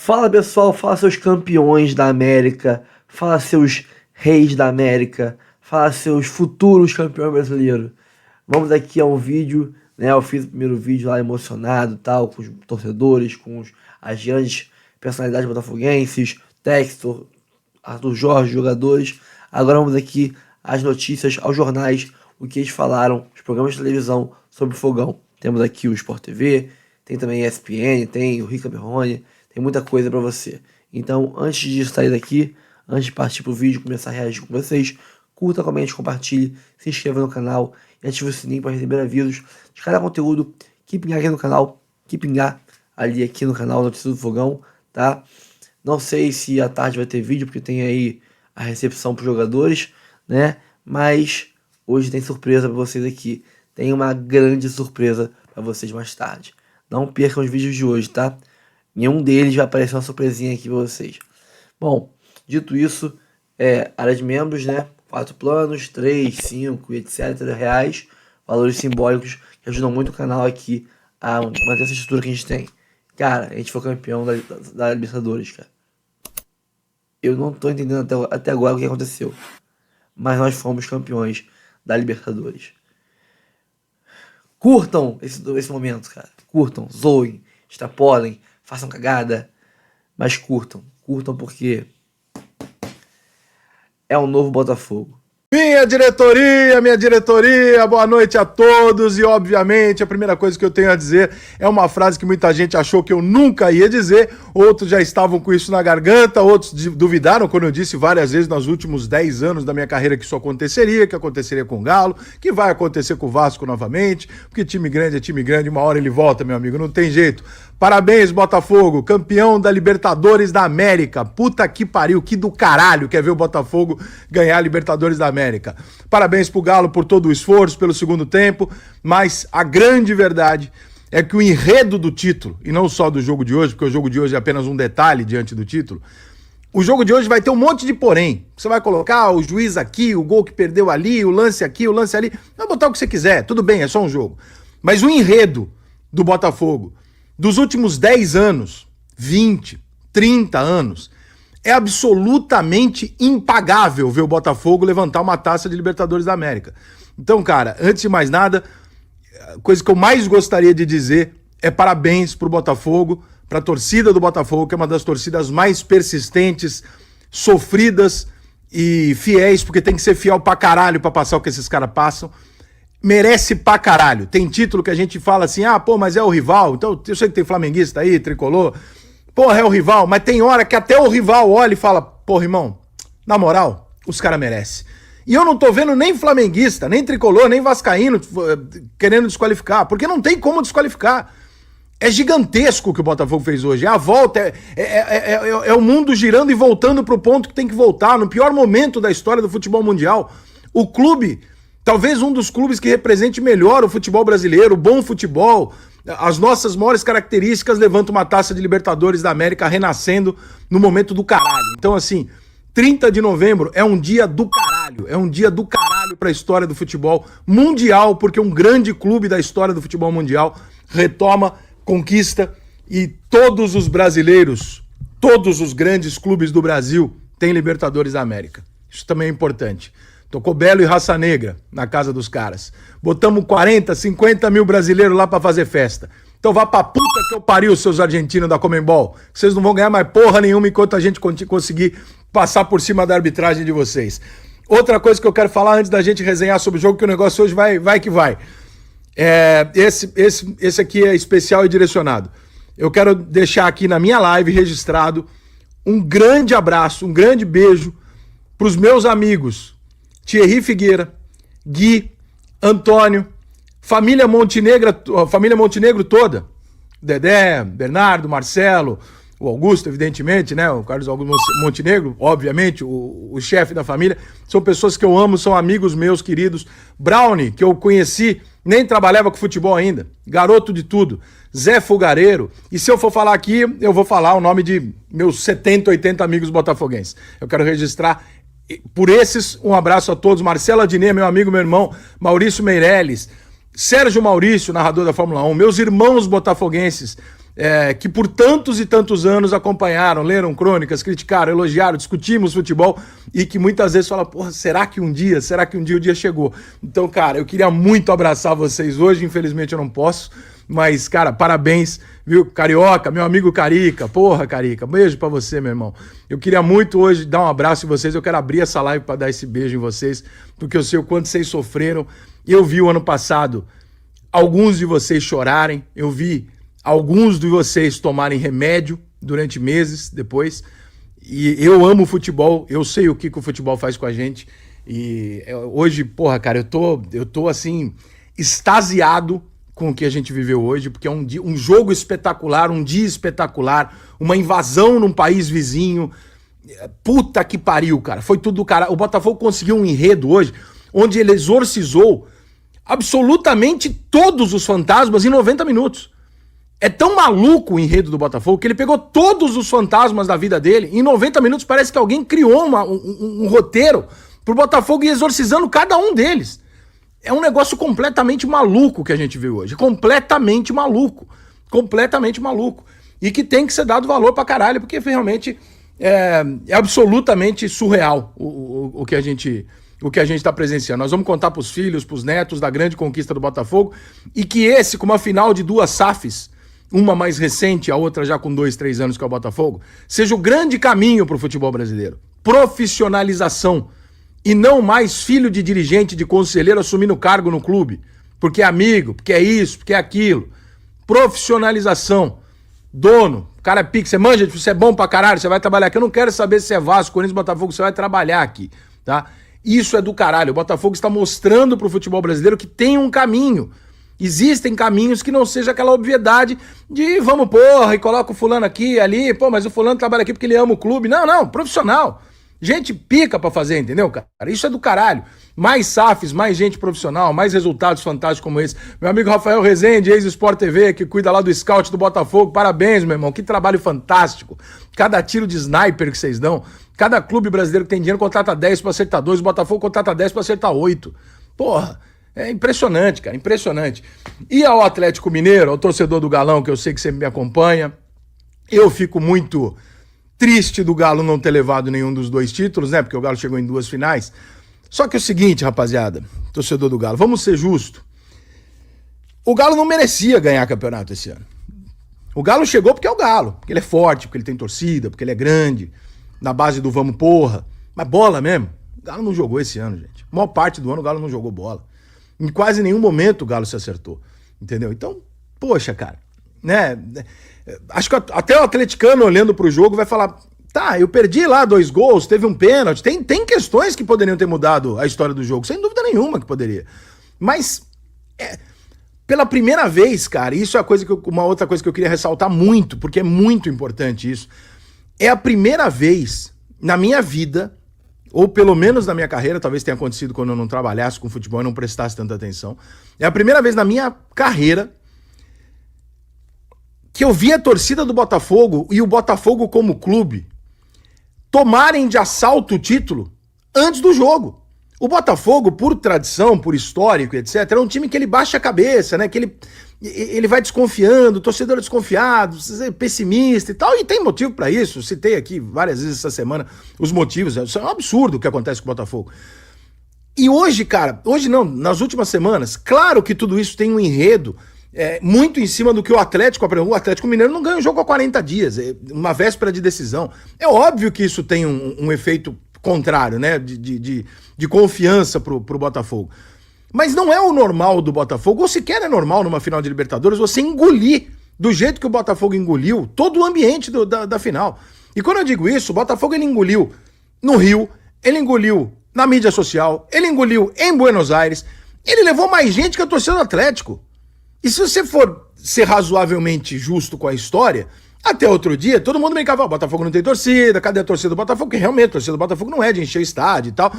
Fala pessoal, fala seus campeões da América, fala seus reis da América, fala seus futuros campeões brasileiros. Vamos aqui a um vídeo, né? Eu fiz o primeiro vídeo lá emocionado, tal, com os torcedores, as grandes personalidades botafoguenses, Textor, Arthur Jorge, jogadores. Agora vamos aqui às notícias, aos jornais, o que eles falaram, os programas de televisão sobre o Fogão. Temos aqui o Sport TV, tem também a ESPN, tem o Rica Berrone, tem muita coisa para você. Então, antes de sair daqui, antes de partir pro vídeo, começar a reagir com vocês, curta, comente, compartilhe, se inscreva no canal e ative o sininho para receber avisos de cada conteúdo que pingar aqui no canal, que pingar ali aqui no canal Notícias do Fogão, tá? Não sei se à tarde vai ter vídeo, porque tem aí a recepção para os jogadores, né? Mas hoje tem surpresa para vocês aqui. Tem uma grande surpresa para vocês mais tarde. Não percam os vídeos de hoje, tá? Em um deles vai aparecer uma surpresinha aqui para vocês. Bom, dito isso, área de membros, né? 4 planos, 3, 5, etc. reais. Valores simbólicos que ajudam muito o canal aqui a manter essa estrutura que a gente tem. Cara, a gente foi campeão da Libertadores, cara. Eu não tô entendendo até agora o que aconteceu. Mas nós fomos campeões da Libertadores. Curtam esse momento, cara. Curtam, zoem, extrapolem, façam cagada. Mas curtam. Curtam porque é um novo Botafogo. Minha diretoria, boa noite a todos e obviamente a primeira coisa que eu tenho a dizer é uma frase que muita gente achou que eu nunca ia dizer, outros já estavam com isso na garganta, outros duvidaram quando eu disse várias vezes nos últimos 10 anos da minha carreira que isso aconteceria, que aconteceria com o Galo, que vai acontecer com o Vasco novamente, porque time grande é time grande, uma hora ele volta, meu amigo, não tem jeito. Parabéns, Botafogo, campeão da Libertadores da América. Puta que pariu, que do caralho quer ver o Botafogo ganhar a Libertadores da América. Parabéns pro Galo por todo o esforço, pelo segundo tempo, mas a grande verdade é que o enredo do título, e não só do jogo de hoje, porque o jogo de hoje é apenas um detalhe diante do título, o jogo de hoje vai ter um monte de porém. Você vai colocar o juiz aqui, o gol que perdeu ali, o lance aqui, o lance ali, vai botar o que você quiser, tudo bem, é só um jogo. Mas o enredo do Botafogo dos últimos 10 anos, 20, 30 anos, é absolutamente impagável ver o Botafogo levantar uma taça de Libertadores da América. Então, cara, antes de mais nada, a coisa que eu mais gostaria de dizer é parabéns pro Botafogo, pra torcida do Botafogo, que é uma das torcidas mais persistentes, sofridas e fiéis, porque tem que ser fiel pra caralho pra passar o que esses caras passam. Merece pra caralho. Tem título que a gente fala assim, mas é o rival. Então, eu sei que tem flamenguista aí, tricolor. Porra, é o rival. Mas tem hora que até o rival olha e fala, porra, irmão, na moral, os caras merecem. E eu não tô vendo nem flamenguista, nem tricolor, nem vascaíno querendo desqualificar, porque não tem como desqualificar. É gigantesco o que o Botafogo fez hoje. É a volta, é o mundo girando e voltando pro ponto que tem que voltar, no pior momento da história do futebol mundial. O clube, talvez um dos clubes que represente melhor o futebol brasileiro, o bom futebol, as nossas maiores características, levanta uma taça de Libertadores da América renascendo no momento do caralho. Então, assim, 30 de novembro é um dia do caralho, é um dia do caralho para a história do futebol mundial, porque um grande clube da história do futebol mundial retoma, conquista e todos os brasileiros, todos os grandes clubes do Brasil têm Libertadores da América. Isso também é importante. Tocou Belo e Raça Negra na casa dos caras. Botamos 40, 50 mil brasileiros lá pra fazer festa. Então vá pra puta que eu pariu, seus argentinos da Conmebol. Vocês não vão ganhar mais porra nenhuma enquanto a gente conseguir passar por cima da arbitragem de vocês. Outra coisa que eu quero falar antes da gente resenhar sobre o jogo, que o negócio hoje vai que vai. Esse aqui é especial e direcionado. Eu quero deixar aqui na minha live registrado um grande abraço, um grande beijo pros meus amigos Thierry Figueira, Gui, Antônio, família Montenegro toda, Dedé, Bernardo, Marcelo, o Augusto, evidentemente, né? O Carlos Augusto Montenegro, obviamente, o chefe da família, são pessoas que eu amo, são amigos meus queridos. Brownie, que eu conheci, nem trabalhava com futebol ainda, garoto de tudo. Zé Fugareiro, e se eu for falar aqui, eu vou falar o nome de meus 70, 80 amigos botafoguenses. Eu quero registrar por esses, um abraço a todos. Marcelo Adnet, meu amigo, meu irmão. Maurício Meirelles, Sérgio Maurício, narrador da Fórmula 1, meus irmãos botafoguenses, que por tantos e tantos anos acompanharam, leram crônicas, criticaram, elogiaram, discutimos futebol e que muitas vezes falam, porra, será que um dia o dia chegou? Então, cara, eu queria muito abraçar vocês hoje, infelizmente eu não posso, mas, cara, parabéns, viu, Carioca, meu amigo Carica, porra, Carica, beijo pra você, meu irmão. Eu queria muito hoje dar um abraço em vocês, eu quero abrir essa live pra dar esse beijo em vocês, porque eu sei o quanto vocês sofreram. Eu vi o ano passado alguns de vocês chorarem, eu vi alguns de vocês tomarem remédio durante meses depois, e eu amo futebol, eu sei o que o futebol faz com a gente, e hoje, porra, cara, eu tô assim, extasiado com o que a gente viveu hoje, porque é um jogo espetacular, um dia espetacular, uma invasão num país vizinho. Puta que pariu, cara. Foi tudo, cara. O Botafogo conseguiu um enredo hoje, onde ele exorcizou absolutamente todos os fantasmas em 90 minutos. É tão maluco o enredo do Botafogo que ele pegou todos os fantasmas da vida dele. Em 90 minutos parece que alguém criou um roteiro pro Botafogo ir exorcizando cada um deles. É um negócio completamente maluco que a gente viu hoje. Completamente maluco. Completamente maluco. E que tem que ser dado valor pra caralho, porque realmente é absolutamente surreal o que a gente está presenciando. Nós vamos contar pros filhos, pros netos da grande conquista do Botafogo, e que esse, com uma final de duas SAFs, uma mais recente, a outra já com 2, 3 anos, que é o Botafogo, seja o grande caminho pro futebol brasileiro. Profissionalização. E não mais filho de dirigente, de conselheiro assumindo cargo no clube. Porque é amigo, porque é isso, porque é aquilo. Profissionalização. Dono, cara é pique, você manja, você é bom pra caralho, você vai trabalhar aqui. Eu não quero saber se é Vasco, Corinthians, Botafogo, você vai trabalhar aqui, tá? Isso é do caralho. O Botafogo está mostrando pro futebol brasileiro que tem um caminho. Existem caminhos que não seja aquela obviedade de vamos porra e coloca o fulano aqui, ali, pô, mas o fulano trabalha aqui porque ele ama o clube. Não, profissional. Gente pica pra fazer, entendeu, cara? Isso é do caralho. Mais SAFs, mais gente profissional, mais resultados fantásticos como esse. Meu amigo Rafael Rezende, ex-Sport TV, que cuida lá do scout do Botafogo. Parabéns, meu irmão. Que trabalho fantástico. Cada tiro de sniper que vocês dão. Cada clube brasileiro que tem dinheiro contrata 10 pra acertar 2. O Botafogo contrata 10 pra acertar 8. Porra, é impressionante, cara. Impressionante. E ao Atlético Mineiro, ao torcedor do Galão, que eu sei que sempre me acompanha, eu fico muito triste do Galo não ter levado nenhum dos 2 títulos, né? Porque o Galo chegou em 2 finais. Só que é o seguinte, rapaziada, torcedor do Galo, vamos ser justos. O Galo não merecia ganhar campeonato esse ano. O Galo chegou porque é o Galo, porque ele é forte, porque ele tem torcida, porque ele é grande, na base do vamos porra. Mas bola mesmo, o Galo não jogou esse ano, gente. A maior parte do ano o Galo não jogou bola. Em quase nenhum momento o Galo se acertou, entendeu? Então, poxa, cara, né? Acho que até o atleticano olhando pro jogo vai falar, tá, eu perdi lá 2 gols, teve um pênalti, tem questões que poderiam ter mudado a história do jogo, sem dúvida nenhuma que poderia. Mas, pela primeira vez, cara, isso é uma outra coisa que eu queria ressaltar muito, porque é muito importante isso, é a primeira vez na minha vida, ou pelo menos na minha carreira, talvez tenha acontecido quando eu não trabalhasse com futebol e não prestasse tanta atenção, é a primeira vez na minha carreira que eu vi a torcida do Botafogo e o Botafogo como clube tomarem de assalto o título antes do jogo. O Botafogo, por tradição, por histórico, etc., é um time que ele baixa a cabeça, né? Que ele vai desconfiando, o torcedor é desconfiado, pessimista e tal, e tem motivo pra isso. Citei aqui várias vezes essa semana os motivos. Isso é um absurdo o que acontece com o Botafogo. E hoje, cara, hoje não, nas últimas semanas, claro que tudo isso tem um enredo muito em cima do que o Atlético Mineiro não ganha um jogo há 40 dias, uma véspera de decisão. É óbvio que isso tem um efeito contrário, né, de confiança pro Botafogo. Mas não é o normal do Botafogo, ou sequer é normal numa final de Libertadores, você engolir, do jeito que o Botafogo engoliu, todo o ambiente da final. E quando eu digo isso, o Botafogo ele engoliu no Rio, ele engoliu na mídia social, ele engoliu em Buenos Aires, ele levou mais gente que a torcida do Atlético. E se você for ser razoavelmente justo com a história, até outro dia, todo mundo brincava, o Botafogo não tem torcida, cadê a torcida do Botafogo? Porque realmente a torcida do Botafogo não é de encher o estádio e tal.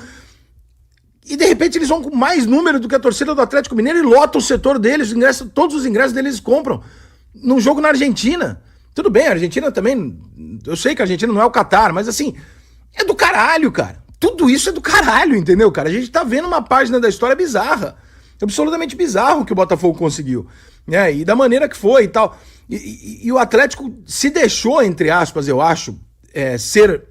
E de repente eles vão com mais número do que a torcida do Atlético Mineiro e lotam o setor deles, todos os ingressos deles eles compram. Num jogo na Argentina. Tudo bem, a Argentina também, eu sei que a Argentina não é o Catar, mas assim, é do caralho, cara. Tudo isso é do caralho, entendeu, cara? A gente tá vendo uma página da história bizarra. Absolutamente bizarro o que o Botafogo conseguiu, né? E da maneira que foi e tal. E o Atlético se deixou, entre aspas, eu acho, ser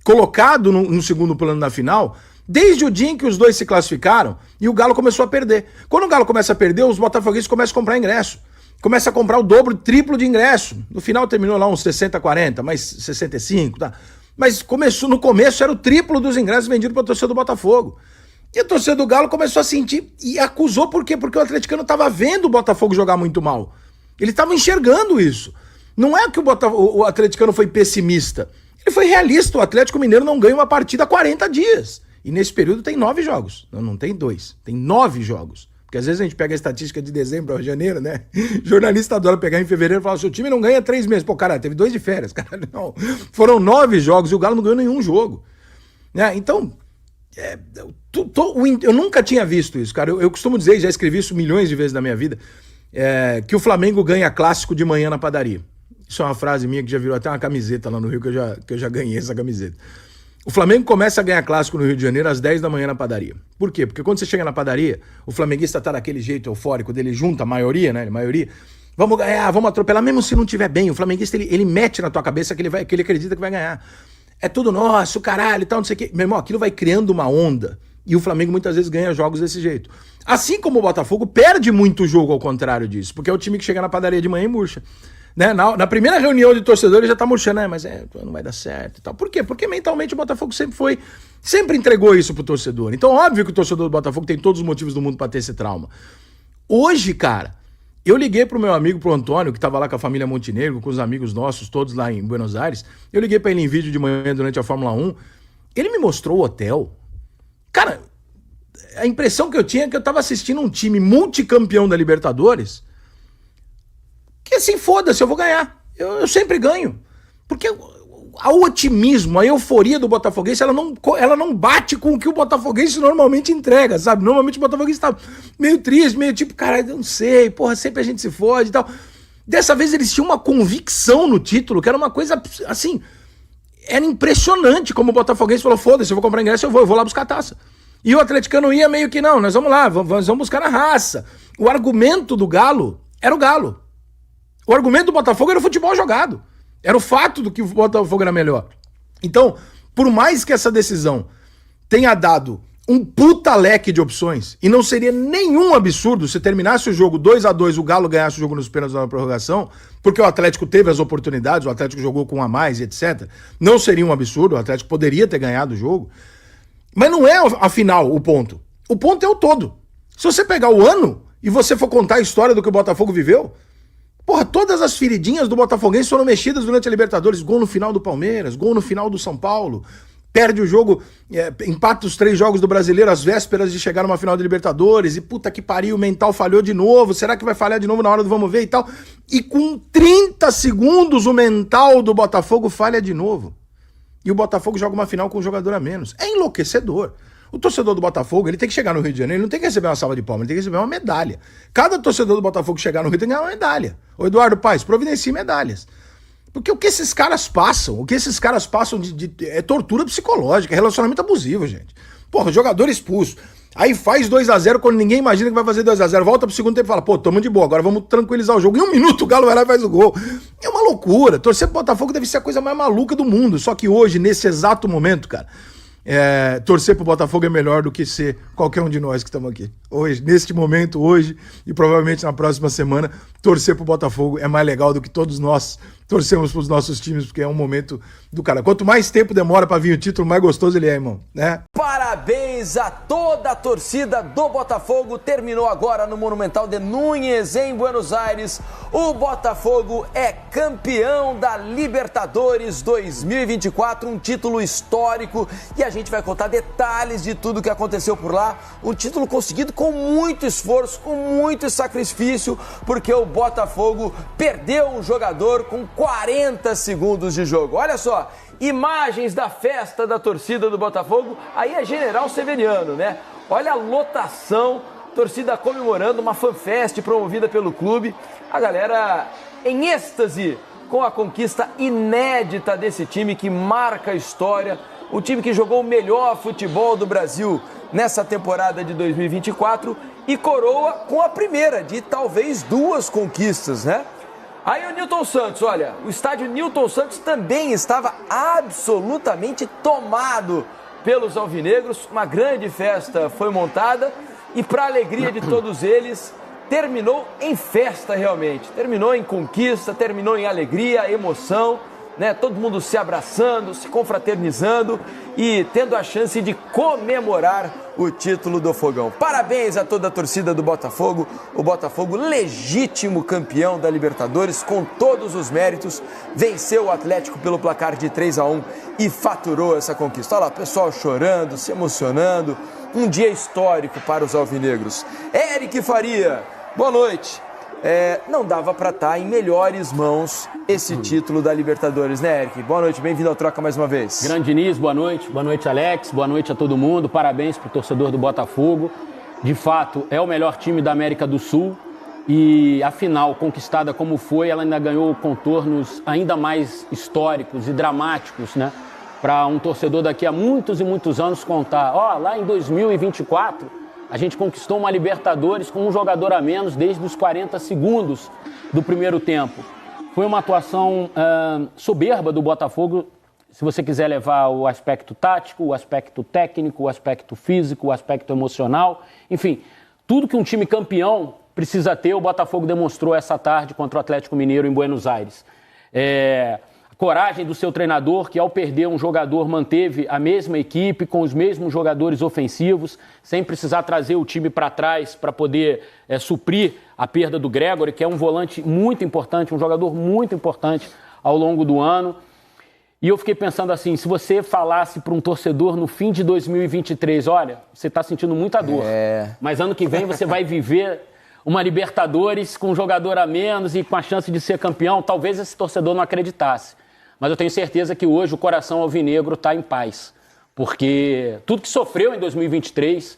colocado no segundo plano da final, desde o dia em que os dois se classificaram e o Galo começou a perder. Quando o Galo começa a perder, os botafoguenses começam a comprar ingresso. Começa a comprar o dobro, triplo de ingresso. No final terminou lá uns 60, 40, mais 65, tá? Mas no começo era o triplo dos ingressos vendidos para a torcida do Botafogo. E a torcida do Galo começou a sentir e acusou por quê? Porque o atleticano estava vendo o Botafogo jogar muito mal. Ele estava enxergando isso. Não é que o atleticano foi pessimista. Ele foi realista. O Atlético Mineiro não ganha uma partida há 40 dias. E nesse período tem 9 jogos. Não tem 2. Tem 9 jogos. Porque às vezes a gente pega a estatística de dezembro a janeiro, né? Jornalista adora pegar em fevereiro e falar: seu time não ganha 3 meses. Pô, cara, teve 2 de férias. Cara, não. Foram 9 jogos e o Galo não ganhou nenhum jogo. Né? Então, eu nunca tinha visto isso, cara. Eu costumo dizer, já escrevi isso milhões de vezes na minha vida, que o Flamengo ganha clássico de manhã na padaria. Isso é uma frase minha que já virou até uma camiseta lá no Rio, que eu já ganhei essa camiseta. O Flamengo começa a ganhar clássico no Rio de Janeiro às 10 da manhã na padaria. Por quê? Porque quando você chega na padaria, o flamenguista tá daquele jeito eufórico dele, junta a maioria, né? A maioria. Vamos ganhar, vamos atropelar, mesmo se não tiver bem. O flamenguista, ele mete na tua cabeça que ele acredita que vai ganhar. É tudo nosso, caralho e tal, não sei o quê. Meu irmão, aquilo vai criando uma onda. E o Flamengo muitas vezes ganha jogos desse jeito. Assim como o Botafogo perde muito jogo ao contrário disso. Porque é o time que chega na padaria de manhã e murcha. Né? Na primeira reunião de torcedor ele já tá murchando, né? Mas não vai dar certo e tal. Por quê? Porque mentalmente o Botafogo sempre entregou isso pro torcedor. Então, óbvio que o torcedor do Botafogo tem todos os motivos do mundo pra ter esse trauma. Hoje, cara, eu liguei pro meu amigo, pro Antônio, que tava lá com a família Montenegro, com os amigos nossos, todos lá em Buenos Aires. Eu liguei pra ele em vídeo de manhã durante a Fórmula 1. Ele me mostrou o hotel. Cara, a impressão que eu tinha é que eu tava assistindo um time multicampeão da Libertadores. Que assim, foda-se, eu vou ganhar. Eu sempre ganho. Porque o otimismo, a euforia do botafoguense, ela não bate com o que o botafoguense normalmente entrega, sabe? Normalmente o botafoguense tá meio triste, meio tipo, cara, eu não sei, porra, sempre a gente se fode e tal. Dessa vez eles tinham uma convicção no título, que era uma coisa, assim, era impressionante como o botafoguense falou, foda-se, eu vou comprar ingresso, eu vou lá buscar a taça. E o atleticano ia meio que, não, nós vamos lá, vamos buscar na raça. O argumento do Galo era o Galo. O argumento do Botafogo era o futebol jogado. Era o fato do que o Botafogo era melhor. Então, por mais que essa decisão tenha dado um puta leque de opções, e não seria nenhum absurdo se terminasse o jogo 2-2, o Galo ganhasse o jogo nos pênaltis na prorrogação, porque o Atlético teve as oportunidades, o Atlético jogou com um a mais, etc. Não seria um absurdo, o Atlético poderia ter ganhado o jogo. Mas não é afinal o ponto. O ponto é o todo. Se você pegar o ano e você for contar a história do que o Botafogo viveu, porra, todas as feridinhas do Botafoguense foram mexidas durante a Libertadores. Gol no final do Palmeiras, gol no final do São Paulo, perde o jogo, empata os 3 jogos do Brasileiro às vésperas de chegar numa final de Libertadores, e puta que pariu, o mental falhou de novo, será que vai falhar de novo na hora do vamos ver e tal? E com 30 segundos o mental do Botafogo falha de novo. E o Botafogo joga uma final com um jogador a menos. É enlouquecedor. O torcedor do Botafogo, ele tem que chegar no Rio de Janeiro, ele não tem que receber uma salva de palmas, ele tem que receber uma medalha. Cada torcedor do Botafogo chegar no Rio tem que ganhar uma medalha. Ô Eduardo Paes, providencie medalhas. Porque o que esses caras passam, é tortura psicológica, é relacionamento abusivo, gente. Porra, jogador expulso. Aí faz 2-0 quando ninguém imagina que vai fazer 2-0. Volta pro segundo tempo e fala, pô, tamo de boa, agora vamos tranquilizar o jogo. Em 1 minuto o Galo vai lá e faz o gol. É uma loucura. Torcer pro Botafogo deve ser a coisa mais maluca do mundo. Só que hoje, nesse exato momento, cara, torcer pro Botafogo é melhor do que ser qualquer um de nós que estamos aqui. Hoje, neste momento, hoje e provavelmente na próxima semana, torcer pro Botafogo é mais legal do que todos nós torcemos pros nossos times, porque é um momento do cara. Quanto mais tempo demora pra vir o título, mais gostoso ele é, irmão, né? Parabéns a toda a torcida do Botafogo. Terminou agora no Monumental de Núñez, em Buenos Aires. O Botafogo é campeão da Libertadores 2024, um título histórico. E a gente vai contar detalhes de tudo que aconteceu por lá. Um título conseguido com muito esforço, com muito sacrifício, porque o Botafogo perdeu um jogador com 40 segundos de jogo. Olha só, imagens da festa da torcida do Botafogo, aí é General Severiano, né? Olha a lotação, torcida comemorando, uma fanfest promovida pelo clube, a galera em êxtase com a conquista inédita desse time que marca a história, o time que jogou o melhor futebol do Brasil nessa temporada de 2024 e coroa com a primeira de talvez 2 conquistas, né? Aí o Nilton Santos, olha, o estádio Nilton Santos também estava absolutamente tomado pelos alvinegros. Uma grande festa foi montada e, para a alegria de todos eles, terminou em festa realmente. Terminou em conquista, terminou em alegria, emoção, né? Todo mundo se abraçando, se confraternizando e tendo a chance de comemorar o título do Fogão. Parabéns a toda a torcida do Botafogo, o Botafogo legítimo campeão da Libertadores, com todos os méritos, venceu o Atlético pelo placar de 3-1 e faturou essa conquista. Olha lá, o pessoal chorando, se emocionando, um dia histórico para os alvinegros. Eric Faria, boa noite. Não dava para estar em melhores mãos esse título da Libertadores, né, Eric? Boa noite, bem-vindo ao Troca mais uma vez. Grande Diniz, boa noite, Alex, boa noite a todo mundo, parabéns pro torcedor do Botafogo. De fato, é o melhor time da América do Sul e a final, conquistada como foi, ela ainda ganhou contornos ainda mais históricos e dramáticos, né? Para um torcedor daqui a muitos e muitos anos contar, lá em 2024... a gente conquistou uma Libertadores com um jogador a menos desde os 40 segundos do primeiro tempo. Foi uma atuação soberba do Botafogo, se você quiser levar o aspecto tático, o aspecto técnico, o aspecto físico, o aspecto emocional. Enfim, tudo que um time campeão precisa ter, o Botafogo demonstrou essa tarde contra o Atlético Mineiro em Buenos Aires. Coragem do seu treinador, que ao perder um jogador manteve a mesma equipe, com os mesmos jogadores ofensivos, sem precisar trazer o time para trás para poder suprir a perda do Gregory, que é um volante muito importante, um jogador muito importante ao longo do ano. E eu fiquei pensando assim, se você falasse para um torcedor no fim de 2023, olha, você está sentindo muita dor, mas ano que vem você vai viver uma Libertadores com um jogador a menos e com a chance de ser campeão, talvez esse torcedor não acreditasse. Mas eu tenho certeza que hoje o coração alvinegro está em paz, porque tudo que sofreu em 2023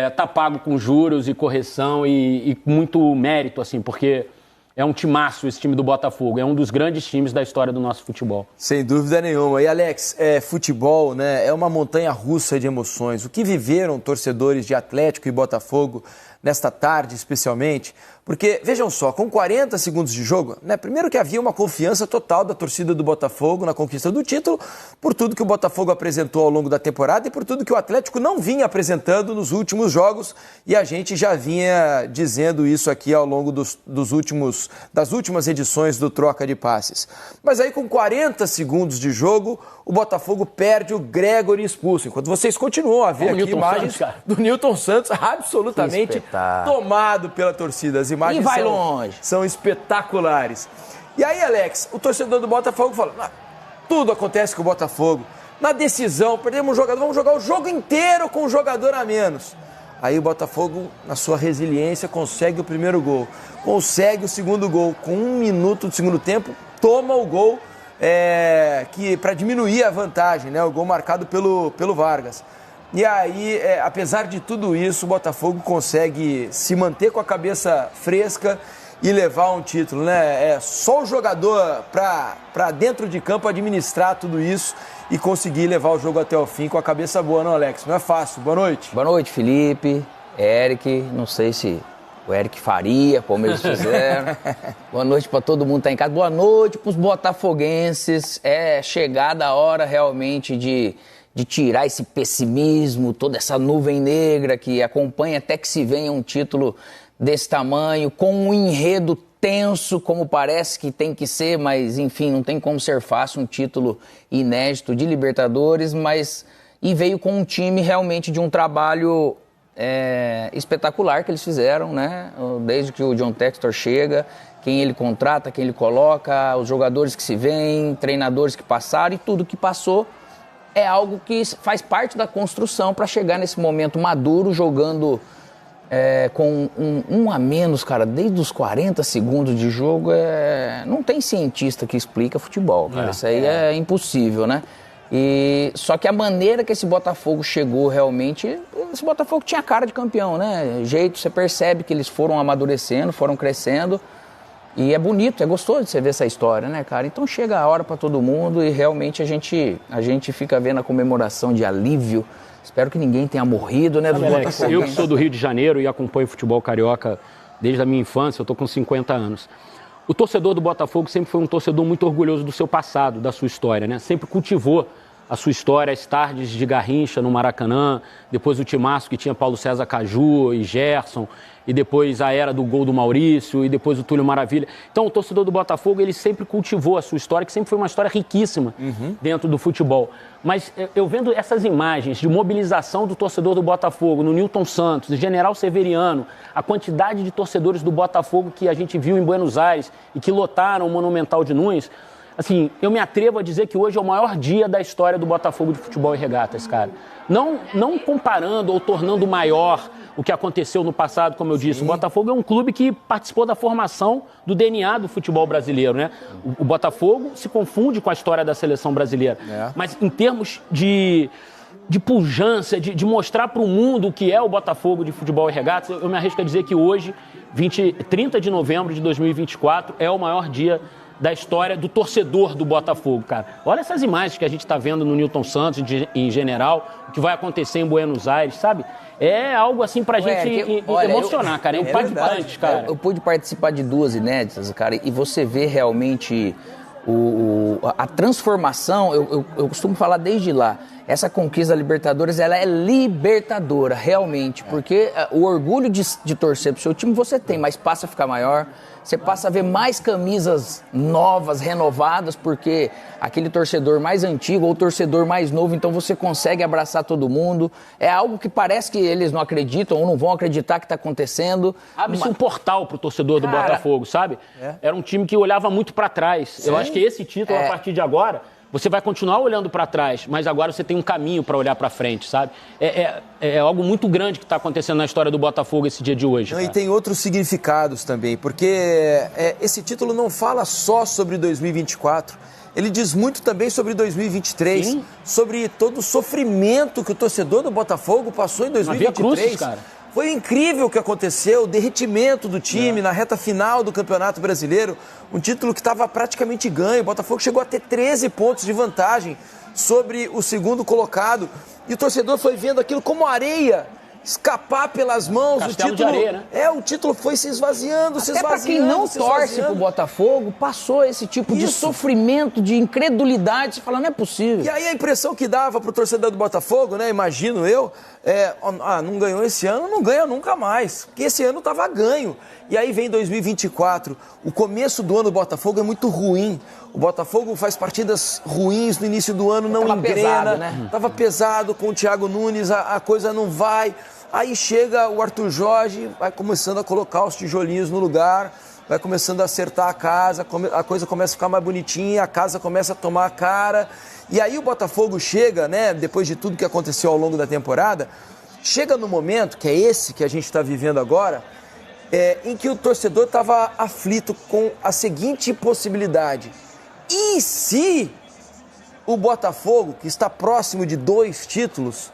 está pago com juros e correção e muito mérito, assim, porque é um timaço esse time do Botafogo, é um dos grandes times da história do nosso futebol. Sem dúvida nenhuma. E Alex, futebol, né, é uma montanha-russa de emoções. O que viveram torcedores de Atlético e Botafogo nesta tarde, especialmente, porque, vejam só, com 40 segundos de jogo, né, primeiro que havia uma confiança total da torcida do Botafogo na conquista do título, por tudo que o Botafogo apresentou ao longo da temporada e por tudo que o Atlético não vinha apresentando nos últimos jogos, e a gente já vinha dizendo isso aqui ao longo das últimas edições do Troca de Passes. Mas aí, com 40 segundos de jogo, o Botafogo perde o Gregory expulso, enquanto vocês continuam a ver aqui imagens do Nilton Santos absolutamente tomado pela torcida. As imagens são espetaculares. E aí, Alex, o torcedor do Botafogo fala, tudo acontece com o Botafogo. Na decisão, perdemos um jogador, vamos jogar o jogo inteiro com um jogador a menos. Aí o Botafogo, na sua resiliência, consegue o primeiro gol. Consegue o segundo gol. Com 1 minuto do segundo tempo, toma o gol para diminuir a vantagem, né? O gol marcado pelo Vargas. E aí, apesar de tudo isso, o Botafogo consegue se manter com a cabeça fresca e levar um título, né? É só o jogador para dentro de campo administrar tudo isso e conseguir levar o jogo até o fim com a cabeça boa, não, Alex? Não é fácil. Boa noite. Boa noite, Felipe, Eric, não sei se o Eric Faria, como eles fizeram. Boa noite para todo mundo que tá em casa. Boa noite para os botafoguenses. É chegada a hora realmente de tirar esse pessimismo, toda essa nuvem negra que acompanha até que se venha um título desse tamanho, com um enredo tenso, como parece que tem que ser, mas enfim, não tem como ser fácil, um título inédito de Libertadores, e veio com um time realmente de um trabalho espetacular que eles fizeram, né? Desde que o John Textor chega, quem ele contrata, quem ele coloca, os jogadores que se vêm, treinadores que passaram e tudo que passou, é algo que faz parte da construção para chegar nesse momento maduro, jogando com um a menos, cara, desde os 40 segundos de jogo. Não tem cientista que explica futebol, cara. Isso aí é impossível, né? Só que a maneira que esse Botafogo chegou realmente, esse Botafogo tinha cara de campeão, né? Jeito, você percebe que eles foram amadurecendo, foram crescendo. E é bonito, é gostoso de você ver essa história, né, cara? Então chega a hora para todo mundo e realmente a gente fica vendo a comemoração de alívio. Espero que ninguém tenha morrido, né, dos Botafoguenses. Eu que sou do Rio de Janeiro e acompanho futebol carioca desde a minha infância, eu tô com 50 anos. O torcedor do Botafogo sempre foi um torcedor muito orgulhoso do seu passado, da sua história, né? Sempre cultivou a sua história, as tardes de Garrincha no Maracanã, depois o timaço que tinha Paulo César Caju e Gerson, e depois a era do gol do Maurício, e depois o Túlio Maravilha. Então o torcedor do Botafogo, ele sempre cultivou a sua história, que sempre foi uma história riquíssima dentro do futebol. Mas eu vendo essas imagens de mobilização do torcedor do Botafogo, no Newton Santos, no General Severiano, a quantidade de torcedores do Botafogo que a gente viu em Buenos Aires e que lotaram o Monumental de Nunes, assim, eu me atrevo a dizer que hoje é o maior dia da história do Botafogo de futebol e regatas, cara. Não comparando ou tornando maior o que aconteceu no passado, como eu disse. O Botafogo é um clube que participou da formação do DNA do futebol brasileiro, né? O Botafogo se confunde com a história da seleção brasileira. Mas em termos de pujança, de mostrar para o mundo o que é o Botafogo de futebol e regatas, eu me arrisco a dizer que hoje, 30 de novembro de 2024, é o maior dia da história do torcedor do Botafogo, cara. Olha essas imagens que a gente está vendo no Newton Santos, em General, o que vai acontecer em Buenos Aires, sabe? É algo assim pra gente emocionar, cara. É impactante, cara. Eu pude participar de 2 inéditas, cara, e você vê realmente a transformação. Eu costumo falar desde lá, essa conquista da Libertadores, ela é libertadora, realmente, porque o orgulho de torcer pro seu time você tem, mas passa a ficar maior. Você passa a ver mais camisas novas, renovadas, porque aquele torcedor mais antigo ou o torcedor mais novo, então você consegue abraçar todo mundo. É algo que parece que eles não acreditam ou não vão acreditar que está acontecendo. Abre-se um portal pro torcedor do Botafogo, sabe? Era um time que olhava muito para trás. Sim. Eu acho que esse título, a partir de agora, você vai continuar olhando para trás, mas agora você tem um caminho para olhar para frente, sabe? É algo muito grande que está acontecendo na história do Botafogo esse dia de hoje. E tem outros significados também, porque esse título não fala só sobre 2024, ele diz muito também sobre 2023, Sim. sobre todo o sofrimento que o torcedor do Botafogo passou em 2023. Cruzes, cara. Foi incrível o que aconteceu, o derretimento do time na reta final do Campeonato Brasileiro. Um título que estava praticamente ganho. O Botafogo chegou a ter 13 pontos de vantagem sobre o segundo colocado. E o torcedor foi vendo aquilo como areia escapar pelas mãos. Castelo de areia, né? O título foi se esvaziando, se esvaziando. Pra quem não torce pro Botafogo, passou esse tipo de sofrimento, de incredulidade. Você fala, não é possível. E aí a impressão que dava pro torcedor do Botafogo, né, imagino eu, não ganhou esse ano, não ganha nunca mais. Porque esse ano tava ganho. E aí vem 2024, o começo do ano do Botafogo é muito ruim. O Botafogo faz partidas ruins no início do ano, não engrena. Pesado, né? Tava pesado com o Thiago Nunes, a coisa não vai. Aí chega o Arthur Jorge, vai começando a colocar os tijolinhos no lugar, vai começando a acertar a casa, a coisa começa a ficar mais bonitinha, a casa começa a tomar a cara. E aí o Botafogo chega, né, depois de tudo que aconteceu ao longo da temporada, chega no momento, que é esse que a gente está vivendo agora, em que o torcedor estava aflito com a seguinte possibilidade. E se o Botafogo, que está próximo de 2 títulos,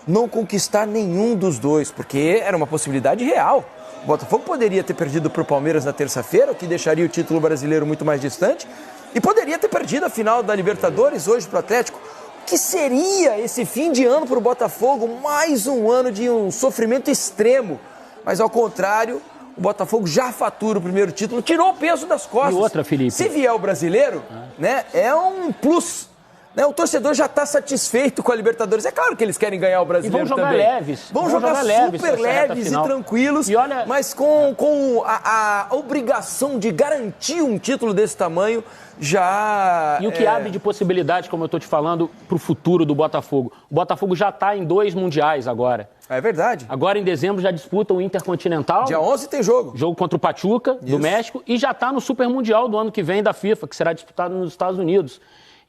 não conquistar nenhum dos 2? Porque era uma possibilidade real. O Botafogo poderia ter perdido para o Palmeiras na terça-feira, o que deixaria o título brasileiro muito mais distante, e poderia ter perdido a final da Libertadores hoje para o Atlético. O que seria esse fim de ano para o Botafogo? Mais um ano de um sofrimento extremo. Mas ao contrário, o Botafogo já fatura o primeiro título, tirou o peso das costas. E outra, Felipe. Se vier o brasileiro, né, é um plus. Né, o torcedor já está satisfeito com a Libertadores. É claro que eles querem ganhar o brasileiro também. E vão jogar leves. Vão jogar super leves e tranquilos, mas com a obrigação de garantir um título desse tamanho já... E o que abre de possibilidades, como eu estou te falando, para o futuro do Botafogo. O Botafogo já está em 2 mundiais agora. É verdade. Agora, em dezembro, já disputa o Intercontinental. Dia 11 tem jogo. Jogo contra o Pachuca, do México. E já está no Super Mundial do ano que vem da FIFA, que será disputado nos Estados Unidos.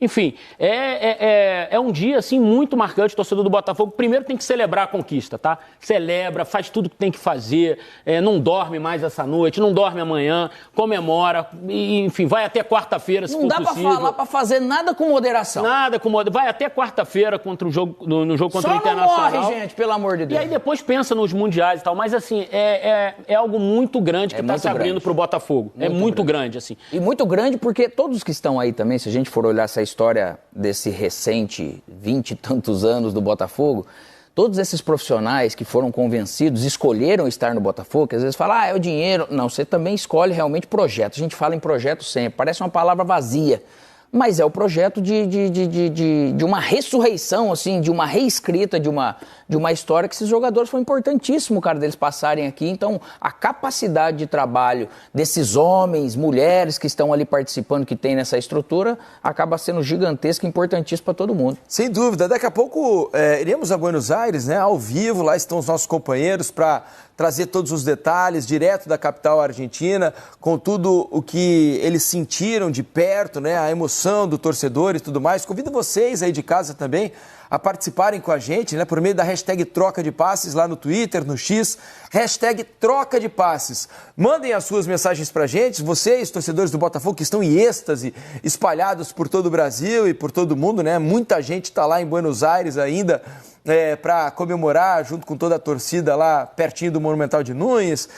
Enfim, é um dia, assim, muito marcante. O torcedor do Botafogo, primeiro, tem que celebrar a conquista, tá? Celebra, faz tudo que tem que fazer, não dorme mais essa noite, não dorme amanhã, comemora, e, enfim, vai até quarta-feira, se for possível. Não dá pra falar pra fazer nada com moderação. Nada com moderação. Vai até quarta-feira contra o jogo, no jogo contra o Internacional. Só não morre, gente, pelo amor de Deus. E aí depois pensa nos mundiais e tal, mas, assim, é algo muito grande que tá se abrindo pro Botafogo. É muito grande, assim. E muito grande porque todos que estão aí também, se a gente for olhar essa história desse recente 20 e tantos anos do Botafogo, todos esses profissionais que foram convencidos, escolheram estar no Botafogo, que às vezes falam, é o dinheiro. Não, você também escolhe realmente projetos. A gente fala em projeto sempre, parece uma palavra vazia. Mas é o projeto de uma ressurreição, assim, de uma reescrita de uma história que esses jogadores foi importantíssimo, cara, deles passarem aqui. Então, a capacidade de trabalho desses homens, mulheres que estão ali participando, que tem nessa estrutura, acaba sendo gigantesca e importantíssimo para todo mundo. Sem dúvida. Daqui a pouco iremos a Buenos Aires, né, ao vivo. Lá estão os nossos companheiros para trazer todos os detalhes direto da capital argentina, com tudo o que eles sentiram de perto, né, a emoção do torcedor e tudo mais. Convido vocês aí de casa também a participarem com a gente, né, por meio da hashtag Troca de Passes lá no Twitter, no X, hashtag Troca de Passes. Mandem as suas mensagens pra gente, vocês, torcedores do Botafogo, que estão em êxtase, espalhados por todo o Brasil e por todo o mundo, né, muita gente está lá em Buenos Aires ainda, para comemorar junto com toda a torcida lá pertinho do Monumental de Núñez,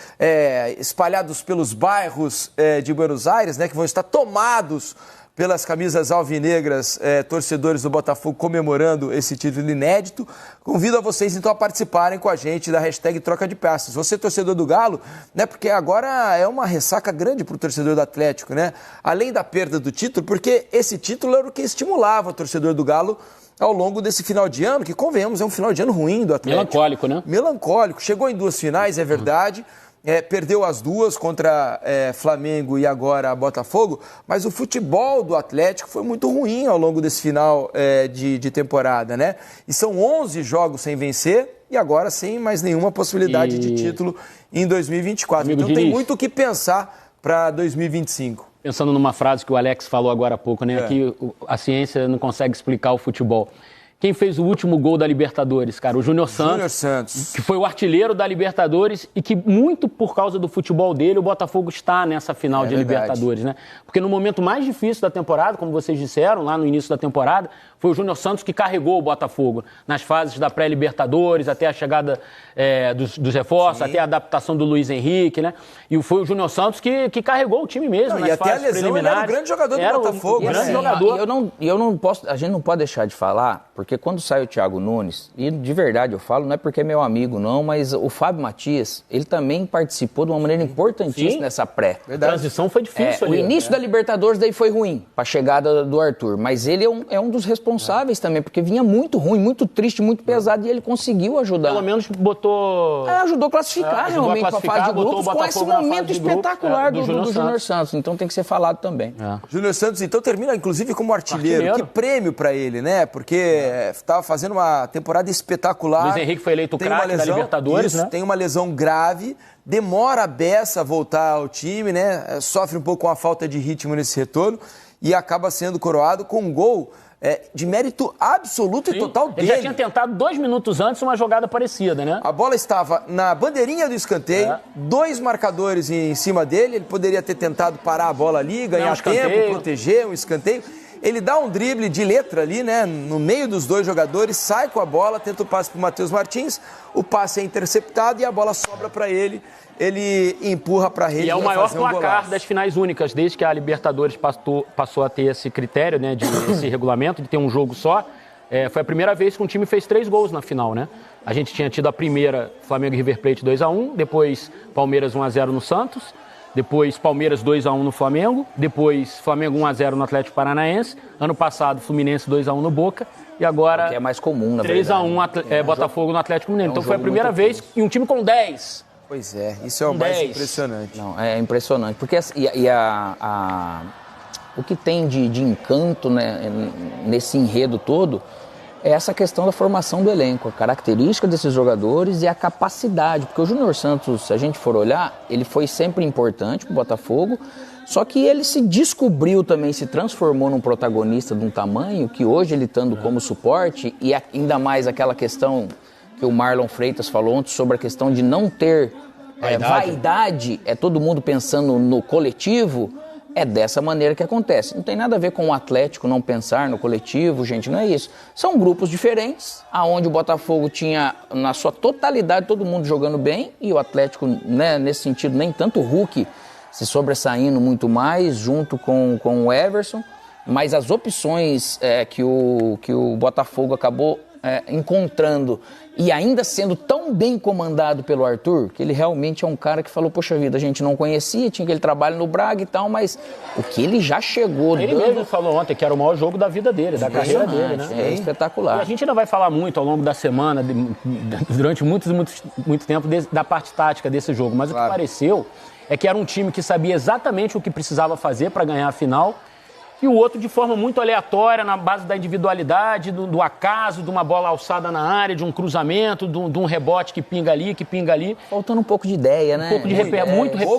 espalhados pelos bairros de Buenos Aires, né, que vão estar tomados pelas camisas alvinegras, torcedores do Botafogo comemorando esse título inédito. Convido a vocês então a participarem com a gente da hashtag Troca de Passes. Você, torcedor do Galo, né, porque agora é uma ressaca grande para o torcedor do Atlético, né? Além da perda do título, porque esse título era o que estimulava o torcedor do Galo ao longo desse final de ano, que, convenhamos, é um final de ano ruim do Atlético. Melancólico, né? Melancólico. Chegou em 2 finais, é verdade. Perdeu as 2 contra Flamengo e agora Botafogo, mas o futebol do Atlético foi muito ruim ao longo desse final de temporada, né? E são 11 jogos sem vencer e agora sem mais nenhuma possibilidade de título em 2024. Amigo então Diniz, tem muito o que pensar para 2025. Pensando numa frase que o Alex falou agora há pouco, né? Que a ciência não consegue explicar o futebol. Quem fez o último gol da Libertadores, cara? O Júnior Santos, que foi o artilheiro da Libertadores e que, muito por causa do futebol dele, o Botafogo está nessa final de verdade. Libertadores, né? Porque no momento mais difícil da temporada, como vocês disseram, lá no início da temporada, foi o Júnior Santos que carregou o Botafogo nas fases da pré-Libertadores, até a chegada dos reforços, Sim. até a adaptação do Luiz Henrique, né? E foi o Júnior Santos que carregou o time mesmo nas e até fases a lesão, ele era o grande jogador do Botafogo. Grande né? jogador. Eu não posso, a gente não pode deixar de falar, porque quando sai o Thiago Nunes, e de verdade eu falo, não é porque é meu amigo não, mas o Fábio Matias, ele também participou de uma maneira importantíssima nessa pré. A transição foi difícil ali. O início da Libertadores daí foi ruim, para a chegada do Arthur, mas ele é um dos responsáveis também, porque vinha muito ruim, muito triste, muito pesado, e ele conseguiu ajudar. Pelo menos botou... ajudou a classificar realmente para a fase de grupos, com esse momento espetacular do Júnior Santos. Então tem que ser falado também. Júnior Santos, então, termina inclusive como artilheiro. Que prêmio para ele, né? Porque estava fazendo uma temporada espetacular. Luiz Henrique foi eleito craque da Libertadores, né? Tem uma lesão grave, demora a beça a voltar ao time, né? Sofre um pouco com a falta de ritmo nesse retorno e acaba sendo coroado com um gol de mérito absoluto e total dele. Ele já tinha tentado 2 minutos antes uma jogada parecida, né? A bola estava na bandeirinha do escanteio, 2 marcadores em cima dele, ele poderia ter tentado parar a bola ali, ganhar tempo, proteger um escanteio. Ele dá um drible de letra ali, né, no meio dos 2 jogadores, sai com a bola, tenta o passe para o Matheus Martins, o passe é interceptado e a bola sobra para ele, ele empurra para a rede. E é o maior placar das finais únicas, desde que a Libertadores passou a ter esse critério, né, esse regulamento de ter um jogo só. Foi a primeira vez que um time fez 3 gols na final, né? A gente tinha tido a primeira, Flamengo e River Plate 2-1, depois Palmeiras 1-0 no Santos, depois Palmeiras 2-1 no Flamengo, depois Flamengo 1-0 no Atlético Paranaense, ano passado Fluminense 2-1 no Boca e agora que é mais comum, na 3-1 Botafogo no Atlético Mineiro. Então foi a primeira vez em um time com 10. Pois é, isso é o mais impressionante. Não, é impressionante, porque o que tem de encanto, né, nesse enredo todo é essa questão da formação do elenco, a característica desses jogadores e a capacidade, porque o Júnior Santos, se a gente for olhar, ele foi sempre importante para o Botafogo, só que ele se descobriu também, se transformou num protagonista de um tamanho que hoje ele estando como suporte, e ainda mais aquela questão que o Marlon Freitas falou ontem sobre a questão de não ter vaidade, todo mundo pensando no coletivo. É dessa maneira que acontece. Não tem nada a ver com o Atlético não pensar no coletivo, gente, não é isso. São grupos diferentes, aonde o Botafogo tinha, na sua totalidade, todo mundo jogando bem, e o Atlético, né, nesse sentido, nem tanto o Hulk se sobressaindo muito mais, junto com o Everson, mas as opções que o Botafogo acabou encontrando e ainda sendo tão bem comandado pelo Arthur, que ele realmente é um cara que falou, poxa vida, a gente não conhecia, tinha aquele trabalho no Braga e tal, mas o que ele já chegou... Ele mesmo falou ontem que era o maior jogo da vida dele, da carreira dele, né? É espetacular. E a gente ainda vai falar muito ao longo da semana, durante muito tempo, da parte tática desse jogo, mas o que pareceu é que era um time que sabia exatamente o que precisava fazer para ganhar a final, e o outro de forma muito aleatória, na base da individualidade, do acaso, de uma bola alçada na área, de um cruzamento, de um rebote que pinga ali, Faltando um pouco de ideia, né?